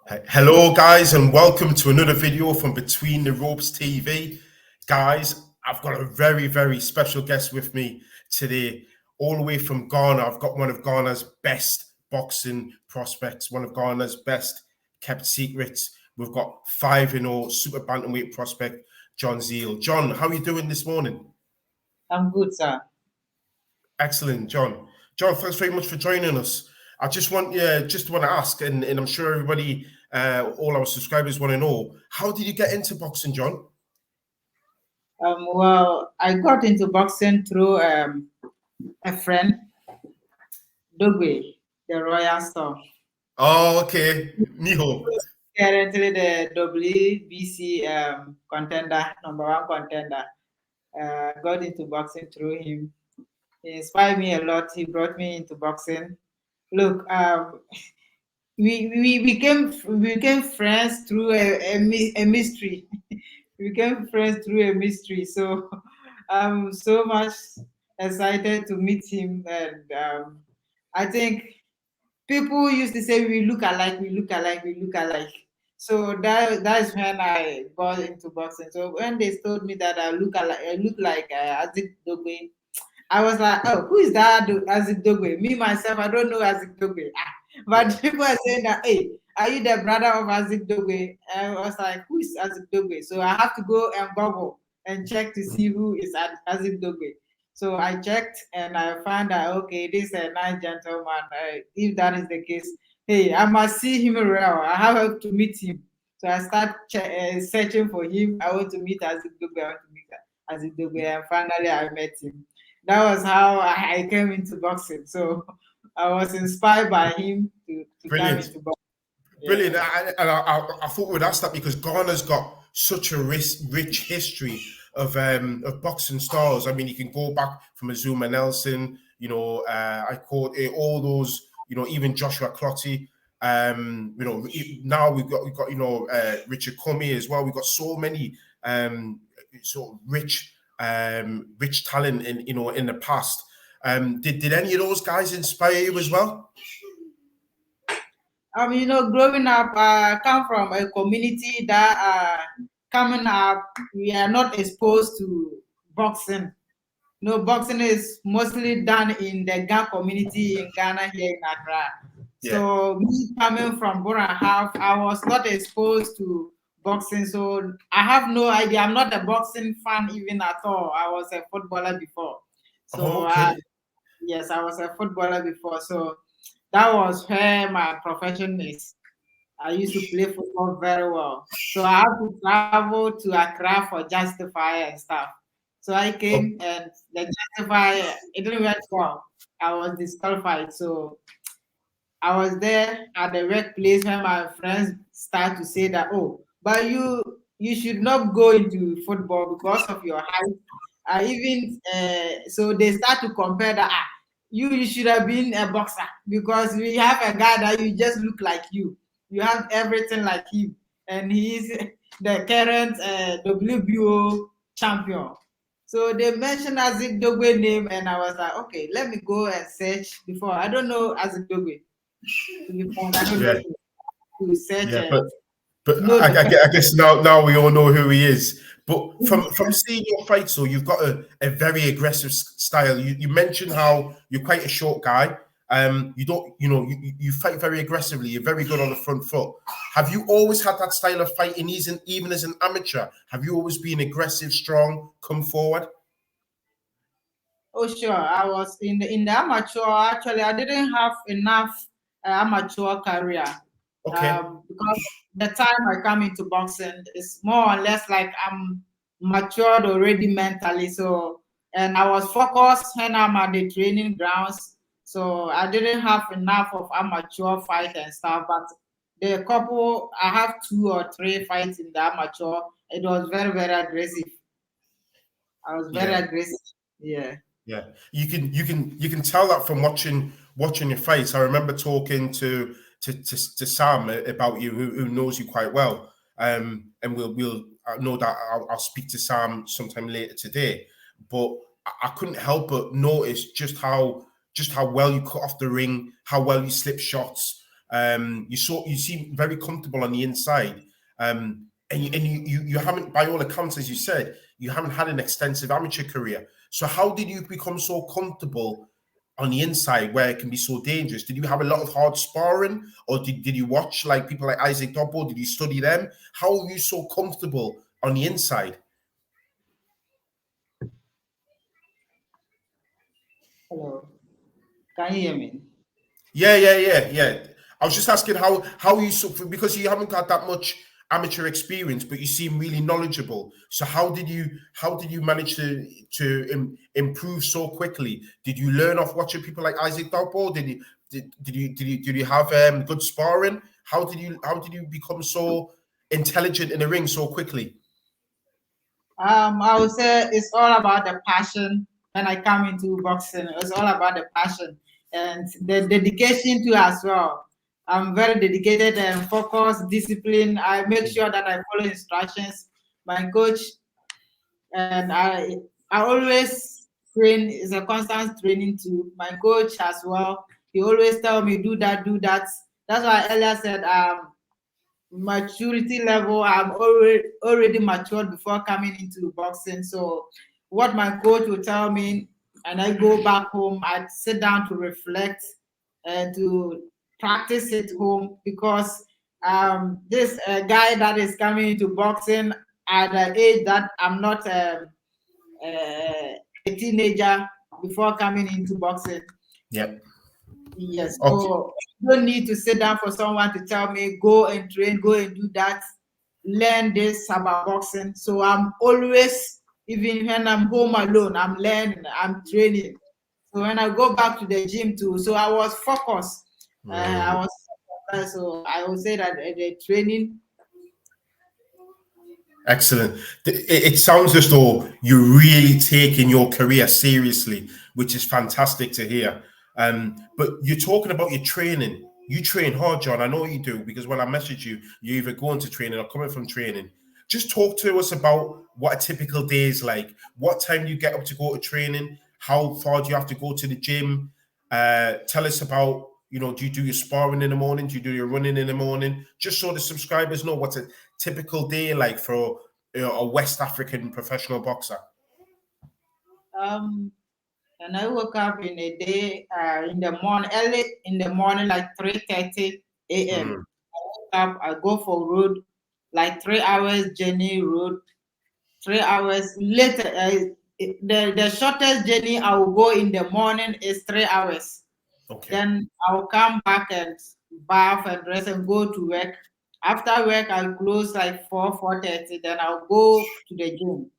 Hello guys, and welcome to another video from Between the Ropes TV. Guys, I've got a very special guest with me today, all the way from Ghana. I've got one of Ghana's best boxing prospects, one of Ghana's best kept secrets. We've got 5-0 Super Bantamweight prospect, John Zile. John, how are you doing this morning? I'm good, sir. Excellent, John. John, thanks very much for joining us. I just want to ask, and I'm sure everybody, all our subscribers want to know, how did you get into boxing, John? Well, I got into boxing through a friend, Dogboe, the Royal Storm. Oh, okay. Niho. Currently the WBC contender, #1 contender. Got into boxing through him. He inspired me a lot. He brought me into boxing. Look, we became friends through a mystery. We became friends through a mystery. So I'm so much excited to meet him. And I think people used to say we look alike, we look alike, we look alike. So that's when I got into boxing. So when they told me that I look like Isaac Dogboe, I was like, oh, who is that Isaac Dogboe? Me myself, I don't know Isaac Dogboe. But people are saying that, hey, are you the brother of Isaac Dogboe? And I was like, who is Isaac Dogboe? So I have to go and Google and check to see who is Isaac Dogboe. So I checked and I found out, okay, this is a nice gentleman. If that is the case, hey, I must see him around. I have to meet him. So I start searching for him. I want to meet Isaac Dogboe. I want to meet Isaac Dogboe. And finally, I met him. That was how I came into boxing. So I was inspired by him to come into boxing. Brilliant. I thought we'd ask that because Ghana's got such a rich history of boxing stars. I mean, you can go back from Azuma Nelson, I caught all those, even Joshua Clottey. Now we've got Richard Comey as well. We've got so many sort of rich talent in the past. Did any of those guys inspire you as well? Growing up, I come from a community that coming up, we are not exposed to boxing. Boxing is mostly done in the Ga community in Ghana here in Accra. Yeah. So me coming from Borahaf, I was not exposed to boxing. So I have no idea. I'm not a boxing fan even at all. I was a footballer before. So okay. Yes, I was a footballer before. So that was where my profession is. I used to play football very well. So I had to travel to Accra for Justify and stuff. So I came and the Justify, it didn't work well. I was disqualified. So I was there at the workplace when my friends start to say that, oh, but you should not go into football because of your height. So they start to compare that, you should have been a boxer because we have a guy that you just look like you. You have everything like him. And he's the current WBO champion. So they mentioned Isaac Dogboe name and I was like, okay, let me go and search before. I don't know Isaac Dogboe. To search. Yeah, but I guess now we all know who he is. But from seeing your fights, so you've got a very aggressive style. You mentioned how you're quite a short guy. You fight very aggressively. You're very good on the front foot. Have you always had that style of fighting, even as an amateur? Have you always been aggressive, strong, come forward? Oh, sure. I was in the amateur. Actually, I didn't have enough amateur career. Okay. Because the time I come into boxing is more or less like I'm matured already mentally. So, and I was focused when I'm at the training grounds. So I didn't have enough of amateur fight and stuff. But the couple, I have 2 or 3 fights in the amateur. It was very aggressive. I was very aggressive. Yeah. Yeah, you can tell that from watching your fights. I remember talking to Sam about you, who knows you quite well. And we'll know that I'll speak to Sam sometime later today. But I couldn't help but notice just how well you cut off the ring, how well you slip shots. You seem very comfortable on the inside. And you haven't, by all accounts, as you said, you haven't had an extensive amateur career. So how did you become so comfortable on the inside where it can be so dangerous? Did you have a lot of hard sparring, or did you watch like people like Isaac Dogboe? Did you study them? How are you so comfortable on the inside? Hello, can you hear me? Yeah. I was just asking how you, because you haven't got that much amateur experience, but you seem really knowledgeable. So how did you manage to improve so quickly? Did you learn off watching people like Isaac Dogboe? Did you have good sparring? How did you become so intelligent in the ring so quickly? I would say it's all about the passion. When I come into boxing, it's all about the passion and the dedication to as well. I'm very dedicated and focused, disciplined. I make sure that I follow instructions. My coach and I always train. It's a constant training too. My coach as well. He always tell me do that, do that. That's why I earlier said maturity level. I'm already matured before coming into boxing. So what my coach will tell me, and I go back home, I sit down to reflect and to practice it home, because this guy that is coming into boxing at the age that I'm not a teenager before coming into boxing. Yep. Yes, Okay. so you don't need to sit down for someone to tell me, go and train, go and do that, learn this about boxing. So I'm always, even when I'm home alone, I'm learning, I'm training. So when I go back to the gym too, so I was focused. So I would say that the training. Excellent. It sounds as though you're really taking your career seriously, which is fantastic to hear. But you're talking about your training. You train hard, John. I know you do, because when I message you, you're either going to training or coming from training. Just talk to us about what a typical day is like. What time do you get up to go to training? How far do you have to go to the gym? Tell us about, do you do your sparring in the morning? Do you do your running in the morning? Just so the subscribers know what's a typical day like for a West African professional boxer. And I woke up in a day in the morning, early in the morning, like 3:30 a.m. I wake up, I go for road, like 3 hours journey road, 3 hours later. The shortest journey I will go in the morning is 3 hours. Okay. Then I'll come back and bath and dress and go to work. After work, I'll close like 4:30. Then I'll go to the gym.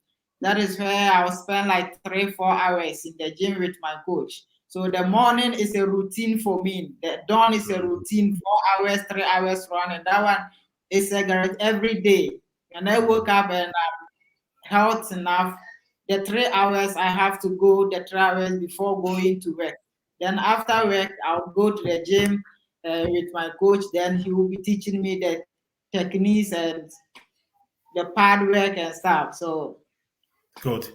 That is where I'll spend like 3-4 hours in the gym with my coach. So the morning is a routine for me. The dawn is a routine, 4 hours, 3 hours running. That one is every day. And I woke up and I'm health enough. The 3 hours I have to go the 3 hours before going to work. Then after work, I'll go to the gym with my coach. Then he will be teaching me the techniques and the pad work and stuff. So Good.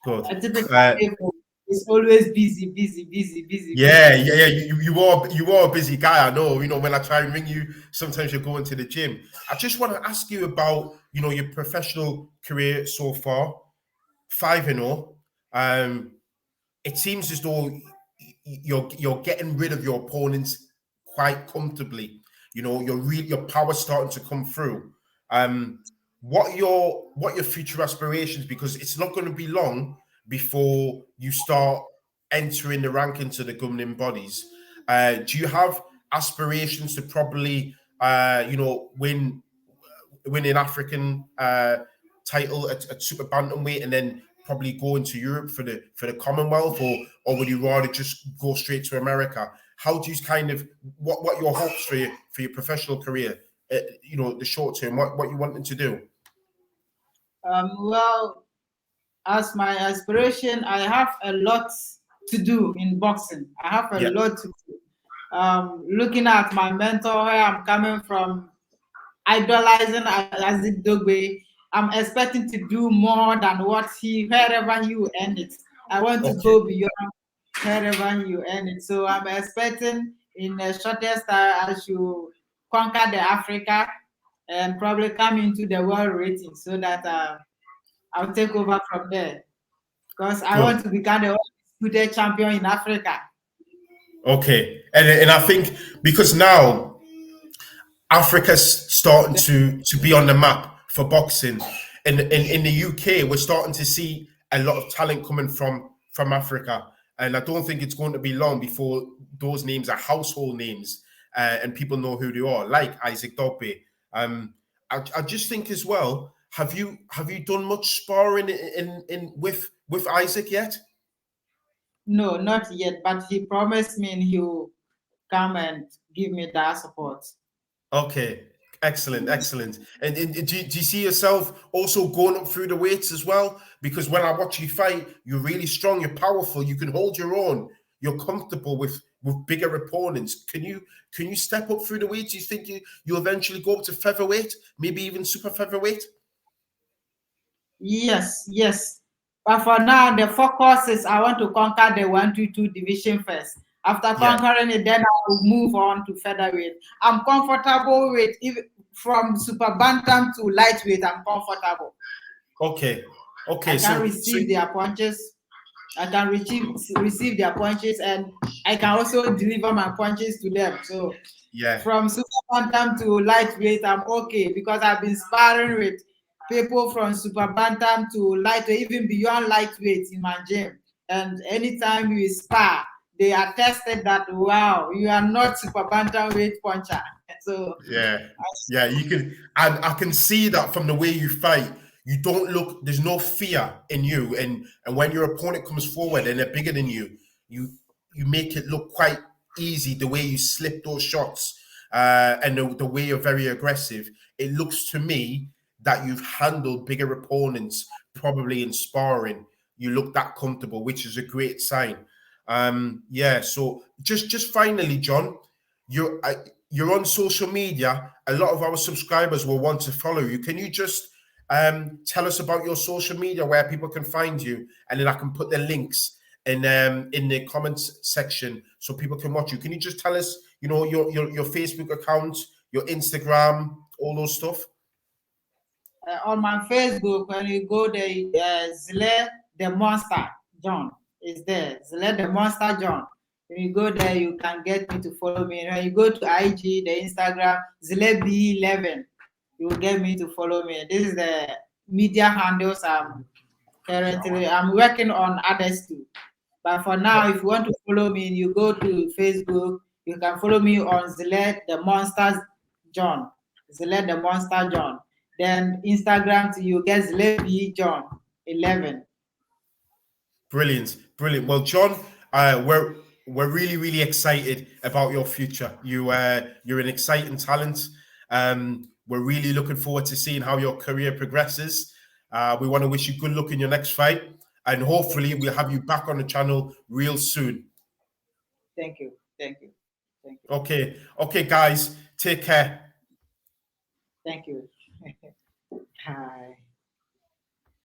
a typical day is always busy. Yeah. You are a busy guy. I know. When I try and ring you, sometimes you're going to the gym. I just want to ask you about your professional career so far. 5-0. It seems as though you're getting rid of your opponents quite comfortably. Your power's starting to come through. What are your future aspirations? Because it's not going to be long before you start entering the rankings of the governing bodies. Do you have aspirations to probably win an African title at Super Bantamweight and then probably go into Europe for the Commonwealth, or would you rather just go straight to America? How do you what your hopes for your professional career? The short term, what you wanting to do? Well, as my aspiration, I have a lot to do in boxing. I have a lot to do. Looking at my mentor, where I'm coming from, idolizing Isaac Dogboe, I'm expecting to do more than wherever he will end it. I want to go beyond wherever he will end it. So I'm expecting in the shortest time, I should conquer the Africa and probably come into the world rating so that I'll take over from there. Because I Good. want to become the undisputed champion in Africa. Okay, and I think because now Africa's starting to be on the map for boxing. In the UK, we're starting to see a lot of talent coming from Africa, and I don't think it's going to be long before those names are household names, and people know who they are, like Isaac Dogboe. I just think as well. Have you done much sparring in with Isaac yet? No, not yet, but he promised me he'll come and give me that support. Okay, excellent, excellent. And do you see yourself also going up through the weights as well? Because when I watch you fight, you're really strong, you're powerful, you can hold your own, you're comfortable with bigger opponents. Can you step up through the weights? Do you think you eventually go up to featherweight, maybe even super featherweight? Yes, yes. But for now, the focus is I want to conquer the 122 division first. After Yeah. conquering it, then I will move on to featherweight. I'm comfortable with even from super bantam to lightweight. I'm comfortable. Okay. Okay. I can So receive their punches. I can receive their punches, and I can also deliver my punches to them. So yeah. from super bantam to lightweight, I'm okay because I've been sparring with people from super bantam to lightweight, even beyond lightweight in my gym. And anytime we spar, they are tested that wow, you are not super bantamweight puncher. So Yeah, yeah, you can, and I can see that from the way you fight. You don't look. There's no fear in you, and when your opponent comes forward and they're bigger than you you make it look quite easy. The way you slip those shots, and the way you're very aggressive. It looks to me that you've handled bigger opponents probably in sparring. You look that comfortable, which is a great sign. Yeah. So just finally, John, you. You're on social media. A lot of our subscribers will want to follow you. Can you just tell us about your social media where people can find you, and then I can put the links in the comments section so people can watch you. Can you just tell us, you know, your Facebook account, your Instagram, all those stuff? on my Facebook, when you go there, Zile the Monster John is there. Zile the Monster John. When you go there, you can get me to follow me. When you go to IG, the Instagram, Zile B11, you will get me to follow me. This is the media handles I'm working on others too. But for now, if you want to follow me, you go to Facebook, you can follow me on Zile the Monsters John. Zile the Monster John. Then Instagram, you get Zile B John 11. Brilliant, brilliant. Well, John, we're really excited about your future. You're an exciting talent. We're really looking forward to seeing how your career progresses. We want to wish you good luck in your next fight, and hopefully we'll have you back on the channel real soon. Thank you. Thank you. Thank you. Okay, guys, take care. Thank you. Hi.